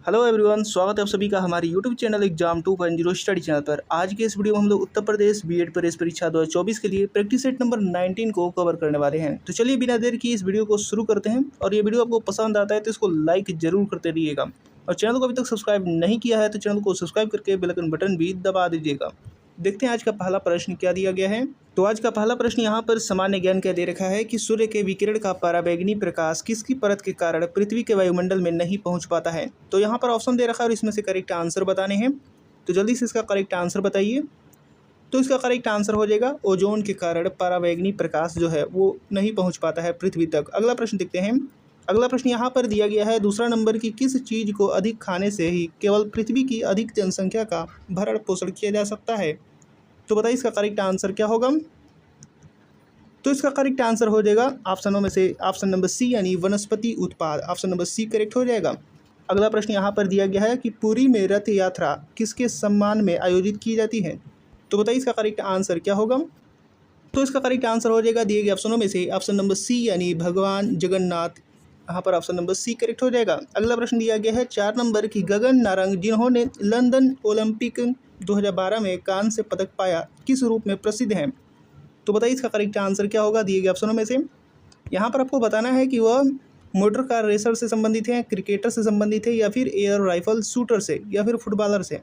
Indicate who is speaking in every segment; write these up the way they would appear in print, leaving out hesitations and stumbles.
Speaker 1: Hello everyone, स्वागत है आप सभी का हमारे YouTube channel exam 2.0 study channel पर। आज के इस वीडियो में हम लोग उत्तर प्रदेश बीएड प्रवेश परीक्षा 2024 के लिए प्रैक्टिस सेट नंबर 19 को कवर करने वाले हैं। तो चलिए बिना देर की इस वीडियो को शुरू करते हैं। और ये वीडियो आपको पसंद आता है तो इसको लाइक जरूर करते रहिएगा, और चैनल को अभी तक सब्सक्राइब नहीं किया है तो चैनल को सब्सक्राइब करके बेल आइकन बटन भी दबा दीजिएगा। देखते हैं आज का पहला प्रश्न क्या दिया गया है। तो आज का पहला प्रश्न यहाँ पर सामान्य ज्ञान का दे रखा है कि सूर्य के विकिरण का पराबैंगनी प्रकाश किसकी परत के कारण पृथ्वी के वायुमंडल में नहीं पहुँच पाता है। तो यहाँ पर ऑप्शन दे रखा है और इसमें से करेक्ट आंसर बताने हैं। तो जल्दी से इसका करेक्ट आंसर बताइए। तो इसका करेक्ट आंसर हो जाएगा ओजोन के कारण पराबैंगनी प्रकाश जो है वो नहीं पहुँच पाता है पृथ्वी तक। अगला प्रश्न देखते हैं। अगला प्रश्न यहाँ पर दिया गया है दूसरा नंबर की किस चीज़ को अधिक खाने से ही केवल पृथ्वी की अधिक जनसंख्या का भरण पोषण किया जा सकता है। तो बताइए इसका करेक्ट आंसर क्या होगा। तो इसका करेक्ट आंसर हो जाएगा ऑप्शनों में से ऑप्शन नंबर सी यानी वनस्पति उत्पाद। ऑप्शन नंबर सी करेक्ट हो जाएगा। अगला प्रश्न यहाँ पर दिया गया है कि पुरी में रथ यात्रा किसके सम्मान में आयोजित की जाती है। तो बताइए इसका करेक्ट आंसर क्या होगा। तो इसका करेक्ट आंसर हो जाएगा दिए गए ऑप्शनों में से ऑप्शन नंबर सी यानी भगवान जगन्नाथ। यहाँ पर ऑप्शन नंबर सी करेक्ट हो जाएगा। अगला प्रश्न दिया गया है 4 नंबर की गगन नारंग जिन्होंने लंदन ओलंपिक 2012 में कांस्य पदक पाया किस रूप में प्रसिद्ध हैं। तो बताइए इसका करेक्ट आंसर क्या होगा दिए गए ऑप्शनों में से। यहाँ पर आपको बताना है कि वह मोटर कार रेसर से संबंधित है, क्रिकेटर से संबंधित है, या फिर एयर राइफल शूटर से, या फिर फुटबॉलर से।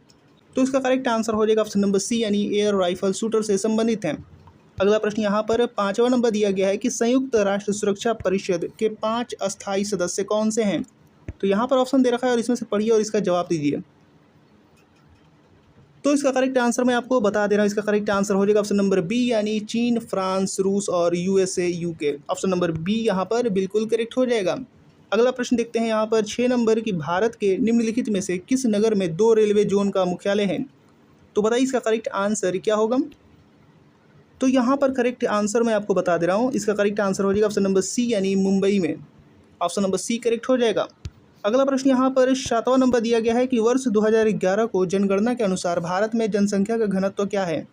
Speaker 1: तो इसका करेक्ट आंसर हो जाएगा ऑप्शन नंबर सी यानी एयर राइफल शूटर से संबंधित है। अगला प्रश्न यहाँ पर 5वां नंबर दिया गया है कि संयुक्त राष्ट्र सुरक्षा परिषद के 5 अस्थायी सदस्य कौन से हैं। तो यहाँ पर ऑप्शन दे रखा है और इसमें से पढ़िए और इसका जवाब दीजिए। तो इसका करेक्ट आंसर मैं आपको बता दे रहा हूँ। इसका करेक्ट आंसर हो जाएगा ऑप्शन नंबर बी यानी चीन, फ्रांस, रूस और USA, UK. Option number B यहाँ पर बिल्कुल करेक्ट हो जाएगा। अगला प्रश्न देखते हैं यहाँ पर 6 नंबर की भारत के निम्नलिखित में से किस नगर में 2 रेलवे जोन का मुख्यालय है। तो बताइए इसका करेक्ट आंसर क्या होगा। तो यहाँ पर करेक्ट आंसर मैं आपको बता दे रहा हूँ। इसका करेक्ट आंसर हो जाएगा ऑप्शन नंबर सी यानी मुंबई में। ऑप्शन नंबर सी करेक्ट हो जाएगा। अगला प्रश्न यहाँ पर 7वां नंबर दिया गया है कि वर्ष 2011 को जनगणना के अनुसार भारत में जनसंख्या का घनत्व क्या है।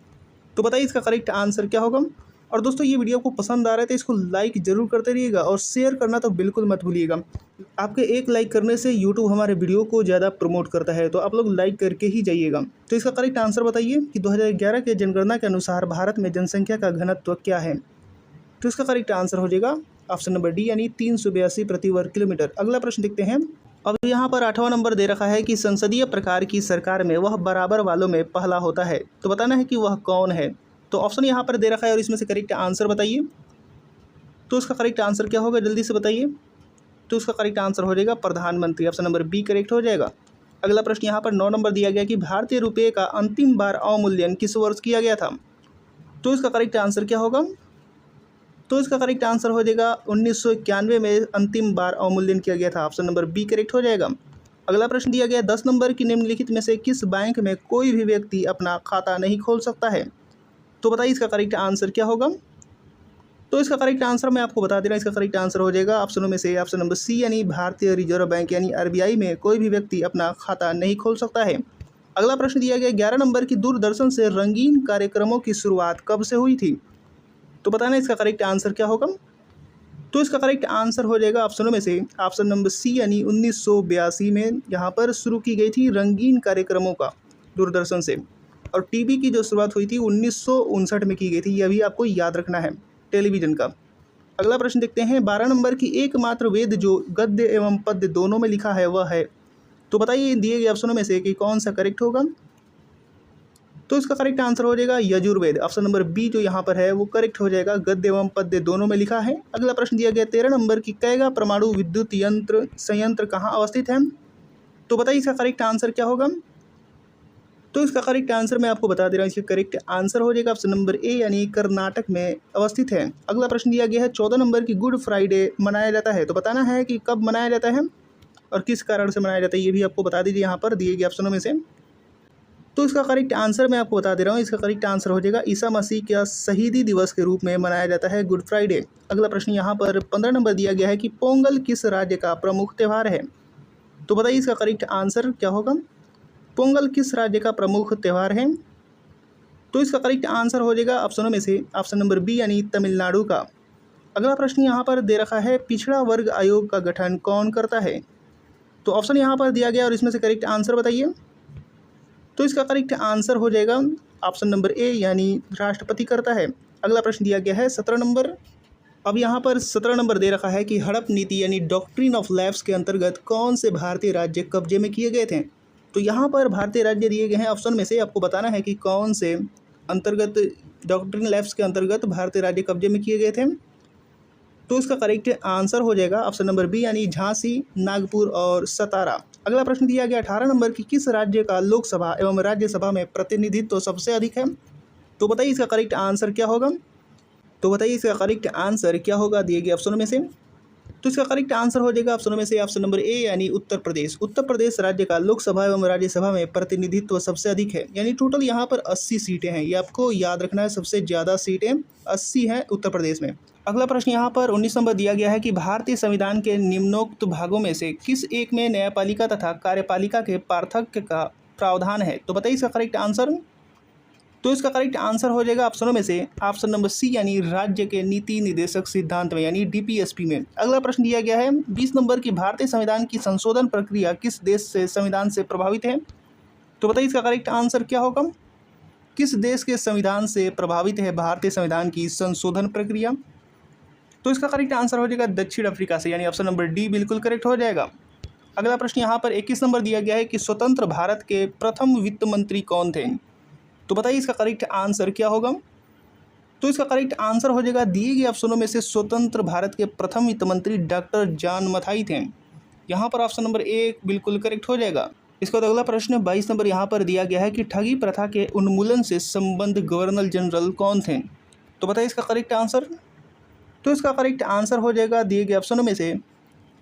Speaker 1: तो बताइए इसका करेक्ट आंसर क्या होगा। और दोस्तों ये वीडियो आपको पसंद आ रहा है तो इसको लाइक जरूर करते रहिएगा, और शेयर करना तो बिल्कुल मत भूलिएगा। आपके एक लाइक करने से यूट्यूब हमारे वीडियो को ज़्यादा प्रमोट करता है, तो आप लोग लाइक करके ही जाइएगा। तो इसका करेक्ट आंसर बताइए कि 2011 के जनगणना के अनुसार भारत में जनसंख्या का घनत्व क्या है। तो इसका करेक्ट आंसर हो जाएगा ऑप्शन नंबर डी यानी 382 प्रति वर्ग किलोमीटर। अगला प्रश्न देखते हैं। अब यहाँ पर 8वां नंबर दे रखा है कि संसदीय प्रकार की सरकार में वह बराबर वालों में पहला होता है। तो बताना है कि वह कौन है। तो ऑप्शन यहाँ पर दे रखा है और इसमें से करेक्ट आंसर बताइए। तो इसका करेक्ट आंसर क्या होगा जल्दी से बताइए। तो इसका करेक्ट आंसर हो जाएगा प्रधानमंत्री। ऑप्शन नंबर बी करेक्ट हो जाएगा। अगला प्रश्न यहाँ पर 9 नंबर दिया गया कि भारतीय रुपये का अंतिम बार अवमूल्यन किस वर्ष किया गया था। तो इसका करेक्ट आंसर क्या होगा। तो इसका करेक्ट आंसर हो जाएगा 1991 में अंतिम बार अवमूल्यन किया गया था। ऑप्शन नंबर बी करेक्ट हो जाएगा। अगला प्रश्न दिया गया 10 नंबर की निम्नलिखित में से किस बैंक में कोई भी व्यक्ति अपना खाता नहीं खोल सकता है। तो बताइए इसका करेक्ट आंसर क्या होगा। तो इसका करेक्ट आंसर मैं आपको बता दे रहा हूँ। इसका करेक्ट आंसर हो जाएगा ऑप्शनों में से ऑप्शन नंबर सी यानी भारतीय रिजर्व बैंक यानी आरबीआई में कोई भी व्यक्ति अपना खाता नहीं खोल सकता है। अगला प्रश्न दिया गया 11 नंबर की दूरदर्शन से रंगीन कार्यक्रमों की शुरुआत कब से हुई थी। तो बताना इसका करेक्ट आंसर क्या होगा। तो इसका करेक्ट आंसर हो जाएगा ऑप्शनों में से ऑप्शन नंबर सी यानी 1982 में यहाँ पर शुरू की गई थी रंगीन कार्यक्रमों का दूरदर्शन से। और टीवी की जो शुरुआत हुई थी 1959 में की गई थी। यह भी आपको याद रखना है टेलीविज़न का। अगला प्रश्न देखते हैं 12 नंबर की एकमात्र वेद जो गद्य एवं पद्य दोनों में लिखा है वह है। तो बताइए दिए गए ऑप्शनों में से कि कौन सा करेक्ट होगा। तो इसका करेक्ट आंसर हो जाएगा यजुर्वेद। ऑप्शन नंबर बी जो यहाँ पर है वो करेक्ट हो जाएगा। गद्य एवं पद्य दोनों में लिखा है। अगला प्रश्न दिया गया 13 नंबर की कैगा परमाणु विद्युत यंत्र संयंत्र कहाँ अवस्थित है। तो बताइए इसका करेक्ट आंसर क्या होगा। तो इसका करेक्ट आंसर मैं आपको बता दे रहा हूँ। इसका करेक्ट आंसर हो जाएगा ऑप्शन नंबर ए यानी कर्नाटक में अवस्थित है। अगला प्रश्न दिया गया है 14 नंबर की गुड फ्राइडे मनाया जाता है। तो बताना है कि कब मनाया जाता है और किस कारण से मनाया जाता है, ये भी आपको बता दीजिए यहाँ पर दिए गए ऑप्शनों में से। तो इसका करेक्ट आंसर मैं आपको बता दे रहा हूँ। इसका करेक्ट आंसर हो जाएगा ईसा मसीह का शहीदी दिवस के रूप में मनाया जाता है गुड फ्राइडे। अगला प्रश्न यहाँ पर 15 नंबर दिया गया है कि पोंगल किस राज्य का प्रमुख त्यौहार है। तो बताइए इसका करेक्ट आंसर क्या होगा। पोंगल किस राज्य का प्रमुख त्यौहार है। तो इसका करेक्ट आंसर हो जाएगा ऑप्शनों में से ऑप्शन नंबर बी यानी तमिलनाडु का। अगला प्रश्न यहाँ पर दे रखा है पिछड़ा वर्ग आयोग का गठन कौन करता है। तो ऑप्शन यहाँ पर दिया गया और इसमें से करेक्ट आंसर बताइए। तो इसका करेक्ट आंसर हो जाएगा ऑप्शन नंबर ए, यानी राष्ट्रपति करता है। अगला प्रश्न दिया गया है 17 नंबर। अब यहाँ पर 17 नंबर दे रखा है कि हड़प नीति यानी डॉक्ट्रिन ऑफ लैप्स के अंतर्गत कौन से भारतीय राज्य कब्जे में किए गए थे। तो यहाँ पर भारतीय राज्य दिए गए हैं ऑप्शन में से, आपको बताना है कि कौन से अंतर्गत डॉक्ट्रिन लैप्स के अंतर्गत भारतीय राज्य कब्जे में किए गए थे। तो इसका करेक्ट आंसर हो जाएगा ऑप्शन नंबर बी, यानी झांसी, नागपुर और सतारा। अगला प्रश्न दिया गया 18 नंबर की किस राज्य का लोकसभा एवं राज्यसभा में प्रतिनिधित्व सबसे अधिक है। तो बताइए इसका करेक्ट आंसर क्या होगा। दिए गए ऑप्शनों में से। तो इसका करेक्ट आंसर हो जाएगा ऑप्शनों में से ऑप्शन नंबर ए, यानी उत्तर प्रदेश। उत्तर प्रदेश राज्य का लोकसभा एवं राज्यसभा में प्रतिनिधित्व सबसे अधिक है, यानी टोटल यहाँ पर 80 सीटें हैं। ये आपको याद रखना है, सबसे ज़्यादा सीटें 80 हैं उत्तर प्रदेश में। अगला प्रश्न यहाँ पर 19 नंबर दिया गया है कि भारतीय संविधान के निम्नोक्त भागों में से किस एक में न्यायपालिका तथा कार्यपालिका के पार्थक्य का प्रावधान है। तो बताइए इसका करेक्ट आंसर। तो इसका करेक्ट आंसर हो जाएगा ऑप्शनों में से ऑप्शन नंबर सी, यानी राज्य के नीति निर्देशक सिद्धांत में, यानी डीपीएसपी में। अगला प्रश्न दिया गया है 20 नंबर की भारतीय संविधान की संशोधन प्रक्रिया किस देश से संविधान से प्रभावित है। तो बताइए इसका करेक्ट आंसर क्या होगा। किस देश के संविधान से प्रभावित है भारतीय संविधान की संशोधन प्रक्रिया। तो इसका करेक्ट आंसर हो जाएगा दक्षिण अफ्रीका से, यानी ऑप्शन नंबर डी बिल्कुल करेक्ट हो जाएगा। अगला प्रश्न यहाँ पर 21 नंबर दिया गया है कि स्वतंत्र भारत के प्रथम वित्त मंत्री कौन थे। तो बताइए इसका करेक्ट आंसर क्या होगा। तो इसका करेक्ट आंसर हो जाएगा दिए गए ऑप्शनों में से स्वतंत्र भारत के प्रथम वित्त मंत्री डॉक्टर जॉन मथाई थे। यहाँ पर ऑप्शन नंबर ए बिल्कुल करेक्ट हो जाएगा। इसके बाद अगला प्रश्न 22 नंबर यहाँ पर दिया गया है कि ठगी प्रथा के उन्मूलन से संबद्ध गवर्नर जनरल कौन थे। तो बताइए इसका करेक्ट आंसर। तो इसका करेक्ट आंसर हो जाएगा दिए गए ऑप्शनों में से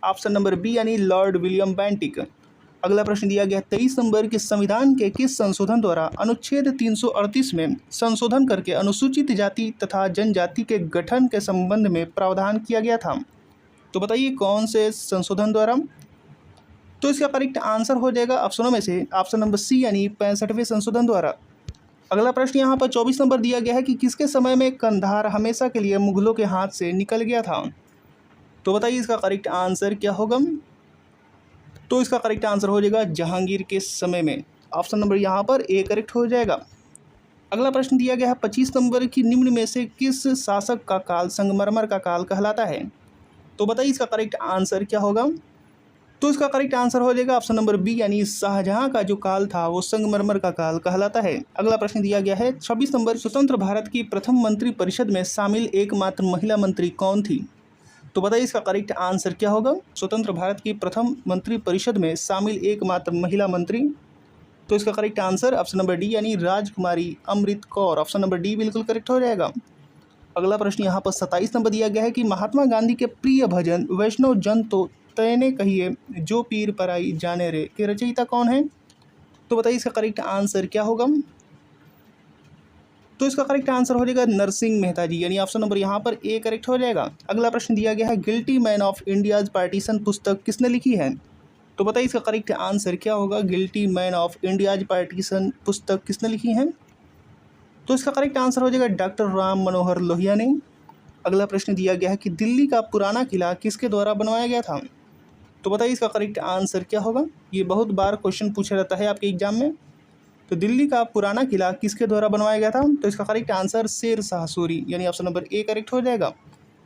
Speaker 1: ऑप्शन नंबर बी, यानी लॉर्ड विलियम बेंटिक। अगला प्रश्न दिया गया 23 नंबर के संविधान के किस संशोधन द्वारा अनुच्छेद 338 में संशोधन करके अनुसूचित जाति तथा जनजाति के गठन के संबंध में प्रावधान किया गया था। तो बताइए कौन से संशोधन द्वारा। तो इसका करेक्ट आंसर हो जाएगा ऑप्शनों में से ऑप्शन नंबर सी, यानी 65वें संशोधन द्वारा। अगला प्रश्न यहाँ पर 24 नंबर दिया गया है कि किसके समय में कंधार हमेशा के लिए मुगलों के हाथ से निकल गया था। तो बताइए इसका करेक्ट आंसर क्या होगा। तो इसका करेक्ट आंसर हो जाएगा जहांगीर के समय में, ऑप्शन नंबर यहाँ पर ए करेक्ट हो जाएगा। अगला प्रश्न दिया गया है 25 नंबर की निम्न में से किस शासक का काल संगमरमर का काल कहलाता है। तो बताइए इसका करेक्ट आंसर क्या होगा। तो इसका करेक्ट आंसर हो जाएगा ऑप्शन नंबर बी, यानी शाहजहां का जो काल था वो संगमरमर का काल कहलाता है। अगला प्रश्न दिया गया है 26 नंबर, स्वतंत्र भारत की प्रथम मंत्री परिषद में शामिल एकमात्र महिला मंत्री कौन थी। तो बताइए इसका करेक्ट आंसर क्या होगा। स्वतंत्र भारत की प्रथम मंत्री परिषद में शामिल एकमात्र महिला मंत्री। तो इसका correct answer option number D, यानी राजकुमारी Amrit Kaur. Option number D बिल्कुल करेक्ट हो जाएगा। अगला प्रश्न यहाँ पर 27 नंबर दिया गया है कि महात्मा गांधी के प्रिय भजन वैष्णव जन तो तैने कहिए जो पीर पराई जाने रे के रचयिता कौन है। तो बताइए इसका करेक्ट आंसर क्या होगा। तो इसका करेक्ट आंसर हो जाएगा नरसिंह मेहता जी, यानी ऑप्शन नंबर यहाँ पर ए करेक्ट हो जाएगा। अगला प्रश्न दिया गया है guilty man of India's partition पुस्तक किसने लिखी है। तो बताइए इसका करेक्ट आंसर क्या होगा। Guilty man of India's partition पुस्तक किसने लिखी है। तो इसका करेक्ट आंसर हो जाएगा डॉक्टर राम मनोहर लोहिया ने। अगला प्रश्न दिया गया है कि दिल्ली का पुराना किला किसके द्वारा बनवाया गया था। तो बताइए इसका करेक्ट आंसर क्या होगा। ये बहुत बार क्वेश्चन पूछा जाता है आपके एग्जाम में। तो दिल्ली का पुराना किला किसके द्वारा बनवाया गया था। तो इसका करेक्ट आंसर शेर शाह सूरी, यानी ऑप्शन नंबर ए करेक्ट हो जाएगा।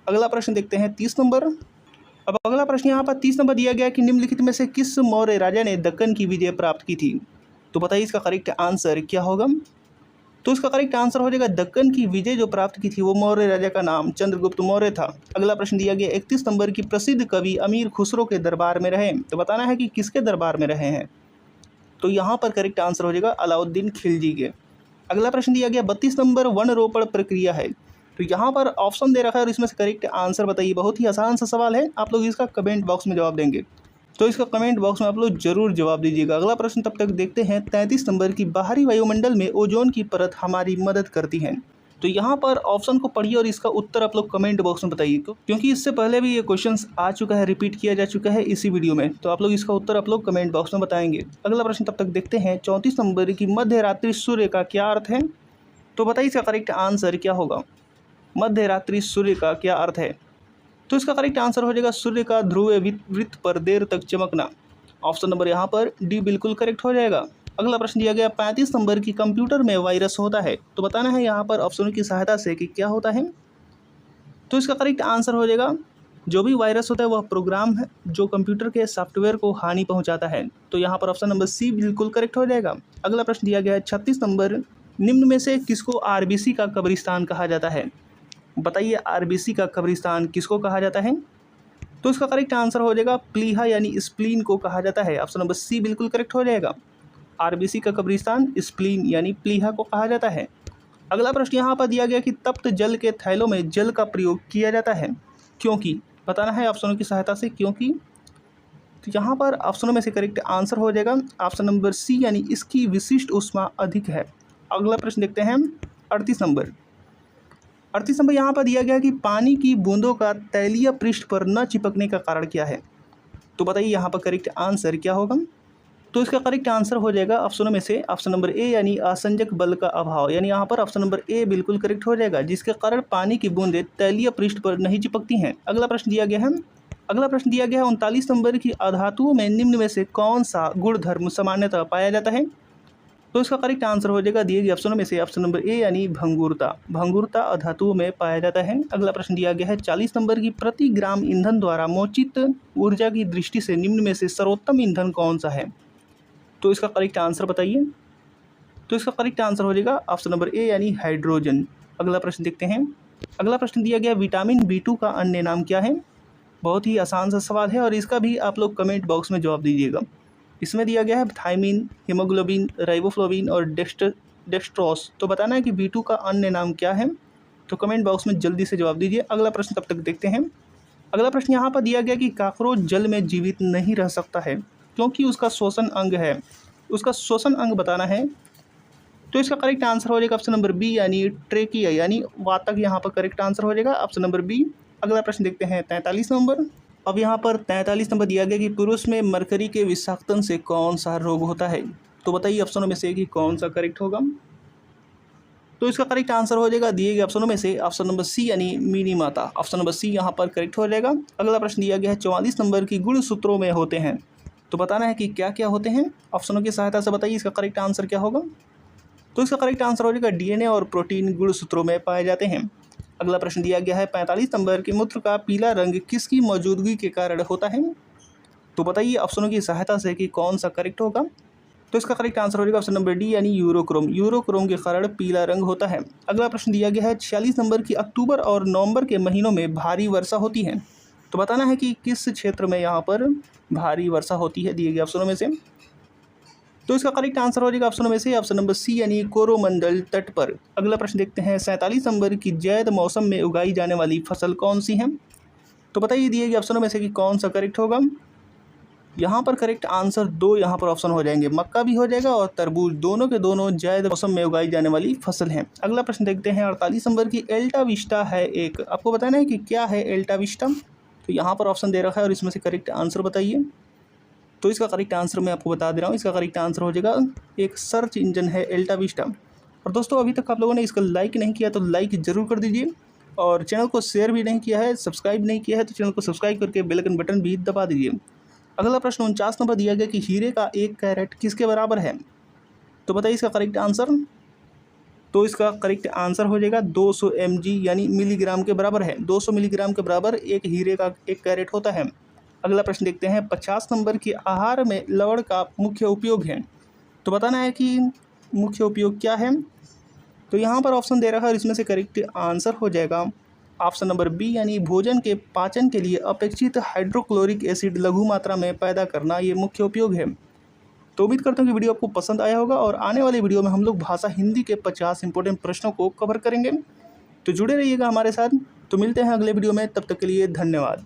Speaker 1: अगला प्रश्न देखते हैं 30 नंबर। अब अगला प्रश्न यहाँ पर 30 नंबर दिया गया कि निम्नलिखित में से किस मौर्य राजा ने दक्कन की विजय प्राप्त की थी। तो बताइए इसका करेक्ट आंसर क्या होगा। तो इसका करेक्ट आंसर हो जाएगा दक्कन की विजय जो प्राप्त की थी वो मौर्य राजा का नाम चंद्रगुप्त मौर्य था। अगला प्रश्न दिया गया 31 नंबर की प्रसिद्ध कवि अमीर खुसरो के दरबार में रहे। तो बताना है कि किसके दरबार में रहे हैं। तो यहाँ पर करेक्ट आंसर हो जाएगा अलाउद्दीन खिलजी के। अगला प्रश्न दिया गया 32 नंबर वन रोपण प्रक्रिया है। तो यहाँ पर ऑप्शन दे रखा है और इसमें से करेक्ट आंसर बताइए। बहुत ही आसान सा सवाल है, आप लोग इसका कमेंट बॉक्स में जवाब देंगे, तो इसका कमेंट बॉक्स में आप लोग जरूर जवाब दीजिएगा। अगला प्रश्न तब तक देखते हैं 33 नंबर की बाहरी वायुमंडल में ओजोन की परत हमारी मदद करती है। तो यहाँ पर ऑप्शन को पढ़िए और इसका उत्तर आप लोग कमेंट बॉक्स में बताइए, क्योंकि इससे पहले भी ये क्वेश्चंस आ चुका है, रिपीट किया जा चुका है इसी वीडियो में। तो आप लोग इसका उत्तर आप लोग कमेंट बॉक्स में बताएंगे। अगला प्रश्न तब तक देखते हैं 34 नंबर की मध्य रात्रि सूर्य का क्या अर्थ है। तो बताइए इसका करेक्ट आंसर क्या होगा। मध्य रात्रि सूर्य का क्या अर्थ है। तो इसका करेक्ट आंसर हो जाएगा सूर्य का ध्रुव वृत्त पर देर तक चमकना। ऑप्शन नंबर यहाँ पर डी बिल्कुल करेक्ट हो जाएगा। अगला प्रश्न दिया गया 35 नंबर की कंप्यूटर में वायरस होता है, तो बताना है यहाँ पर ऑप्शनों की सहायता से कि क्या होता है। तो इसका करेक्ट आंसर हो जाएगा जो भी वायरस होता है वह प्रोग्राम है जो कंप्यूटर के सॉफ्टवेयर को हानि पहुंचाता है। तो यहाँ पर ऑप्शन नंबर सी बिल्कुल करेक्ट हो जाएगा। अगला प्रश्न दिया गया है 36 नंबर, निम्न में से किसको आरबीसी का कब्रिस्तान कहा जाता है। बताइए आरबीसी का कब्रिस्तान किसको कहा जाता है। तो इसका करेक्ट आंसर हो जाएगा प्लीहा यानी स्प्लीन को कहा जाता है। ऑप्शन नंबर सी बिल्कुल करेक्ट हो जाएगा। आरबीसी का कब्रिस्तान स्प्लीन यानी प्लीहा को कहा जाता है। अगला प्रश्न यहाँ पर दिया गया कि तप्त जल के थैलों में जल का प्रयोग किया जाता है क्योंकि, बताना है ऑप्शनों की सहायता से क्योंकि। तो यहाँ पर ऑप्शनों में से करेक्ट आंसर हो जाएगा ऑप्शन नंबर सी यानी इसकी विशिष्ट ऊष्मा अधिक है। अगला प्रश्न देखते हैं 38 नंबर। 38 नंबर यहाँ पर दिया गया कि पानी की बूंदों का तैलीय पृष्ठ पर न चिपकने का कारण क्या है। तो बताइए यहाँ पर करेक्ट आंसर क्या होगा। तो इसका करेक्ट आंसर हो जाएगा ऑप्शनों में से ऑप्शन नंबर ए यानी असंजक बल का अभाव, यानी यहाँ पर ऑप्शन नंबर ए बिल्कुल करेक्ट हो जाएगा, जिसके कारण पानी की बूंदें तैलीय पृष्ठ पर नहीं चिपकती हैं। अगला प्रश्न दिया गया है 39 नंबर की अधातुओं में निम्न में से कौन सा गुणधर्म सामान्यतः पाया जाता है। तो इसका करेक्ट आंसर हो जाएगा दिए गए ऑप्शनों में से ऑप्शन नंबर ए यानी भंगुरता। भंगुरता अधातुओं में पाया जाता है। अगला प्रश्न दिया गया है 40 नंबर की प्रति ग्राम ईंधन द्वारा मोचित ऊर्जा की दृष्टि से निम्न में से सर्वोत्तम ईंधन कौन सा है। तो इसका करेक्ट आंसर बताइए। तो इसका करेक्ट आंसर हो जाएगा ऑप्शन नंबर ए यानी हाइड्रोजन। अगला प्रश्न देखते हैं। अगला प्रश्न दिया गया विटामिन B2 का अन्य नाम क्या है। बहुत ही आसान सा सवाल है और इसका भी आप लोग कमेंट बॉक्स में जवाब दीजिएगा। इसमें दिया गया है थायमिन, हीमोग्लोबिन, राइबोफ्लोविन और डेक्सट्रोस। तो बताना है कि B2 का अन्य नाम क्या है। तो कमेंट बॉक्स में जल्दी से जवाब दीजिए। अगला प्रश्न तब तक देखते हैं। अगला प्रश्न यहाँ पर दिया गया कि कॉकरोच जल में जीवित नहीं रह सकता है क्योंकि उसका श्वसन अंग है। उसका श्वसन अंग बताना है। तो इसका करेक्ट आंसर हो जाएगा ऑप्शन नंबर बी यानी ट्रेकिया यानी वातक, यहाँ पर करेक्ट आंसर हो जाएगा ऑप्शन नंबर बी। अगला प्रश्न देखते हैं 43 नंबर। अब यहाँ पर 43 नंबर दिया गया कि पुरुष में मरकरी के विषाक्तन से कौन सा रोग होता है। तो बताइए ऑप्शनों में से कि कौन सा करेक्ट होगा। तो इसका करेक्ट आंसर हो जाएगा दिए गए ऑप्शनों में से ऑप्शन नंबर सी यानी मीनी माता। ऑप्शन नंबर सी यहाँ पर करेक्ट हो जाएगा। अगला प्रश्न दिया गया है 44 नंबर की गुणसूत्रों में होते हैं। तो बताना है कि क्या क्या होते हैं। ऑप्शनों की सहायता से बताइए इसका करेक्ट आंसर क्या होगा। तो इसका करेक्ट आंसर हो जाएगा डीएनए और प्रोटीन गुणसूत्रों में पाए जाते हैं। अगला प्रश्न दिया गया है 45 नंबर की मूत्र का पीला रंग किसकी मौजूदगी के कारण होता है। तो बताइए ऑप्शनों की सहायता से कि कौन सा करेक्ट होगा। तो इसका करेक्ट आंसर हो जाएगा ऑप्शन नंबर डी यानी यूरोक्रोम। यूरोक्रोम के कारण पीला रंग होता है। अगला प्रश्न दिया गया है 46 नंबर की अक्टूबर और नवंबर के महीनों में भारी वर्षा होती है। तो बताना है कि किस क्षेत्र में यहाँ पर भारी वर्षा होती है दिए गए ऑप्शनों में से। तो इसका करेक्ट आंसर हो जाएगा ऑप्शनों में से ऑप्शन नंबर सी यानी कोरोमंडल तट पर। अगला प्रश्न देखते हैं 47 नंबर की जैद मौसम में उगाई जाने वाली फसल कौन सी है। तो बताइए दिए गए ऑप्शनों में से कि कौन सा करेक्ट होगा। यहाँ पर करेक्ट आंसर दो यहाँ पर ऑप्शन हो जाएंगे, मक्का भी हो जाएगा और तरबूज, दोनों के दोनों जैद मौसम में उगाई जाने वाली फसल हैं। अगला प्रश्न देखते हैं 48 नंबर की एल्टा विस्टा है एक। आपको बताना है कि क्या है एल्टा विस्टा। तो यहाँ पर ऑप्शन दे रखा है और इसमें से करेक्ट आंसर बताइए। तो इसका करेक्ट आंसर मैं आपको बता दे रहा हूँ। इसका करेक्ट आंसर हो जाएगा एक सर्च इंजन है एल्टा विस्टा। और दोस्तों अभी तक आप लोगों ने इसका लाइक नहीं किया तो लाइक ज़रूर कर दीजिए और चैनल को शेयर भी नहीं किया है, सब्सक्राइब नहीं किया है तो चैनल को सब्सक्राइब करके बेल आइकन बटन भी दबा दीजिए। अगला प्रश्न 49 नंबर दिया गया कि हीरे का 1 कैरेट किसके बराबर है। तो बताइए इसका करेक्ट आंसर। तो इसका करेक्ट आंसर हो जाएगा 200 mg यानी मिलीग्राम के बराबर है। 200 मिलीग्राम के बराबर एक हीरे का 1 कैरेट होता है। अगला प्रश्न देखते हैं 50 नंबर की आहार में लवण का मुख्य उपयोग है। तो बताना है कि मुख्य उपयोग क्या है। तो यहाँ पर ऑप्शन दे रखा है और इसमें से करेक्ट आंसर हो जाएगा ऑप्शन नंबर बी यानी भोजन के पाचन के लिए अपेक्षित हाइड्रोक्लोरिक एसिड लघु मात्रा में पैदा करना, ये मुख्य उपयोग है। तो उम्मीद करता हूँ कि वीडियो आपको पसंद आया होगा और आने वाले वीडियो में हम लोग भाषा हिंदी के 50 इंपॉर्टेंट प्रश्नों को कवर करेंगे। तो जुड़े रहिएगा हमारे साथ। तो मिलते हैं अगले वीडियो में, तब तक के लिए धन्यवाद।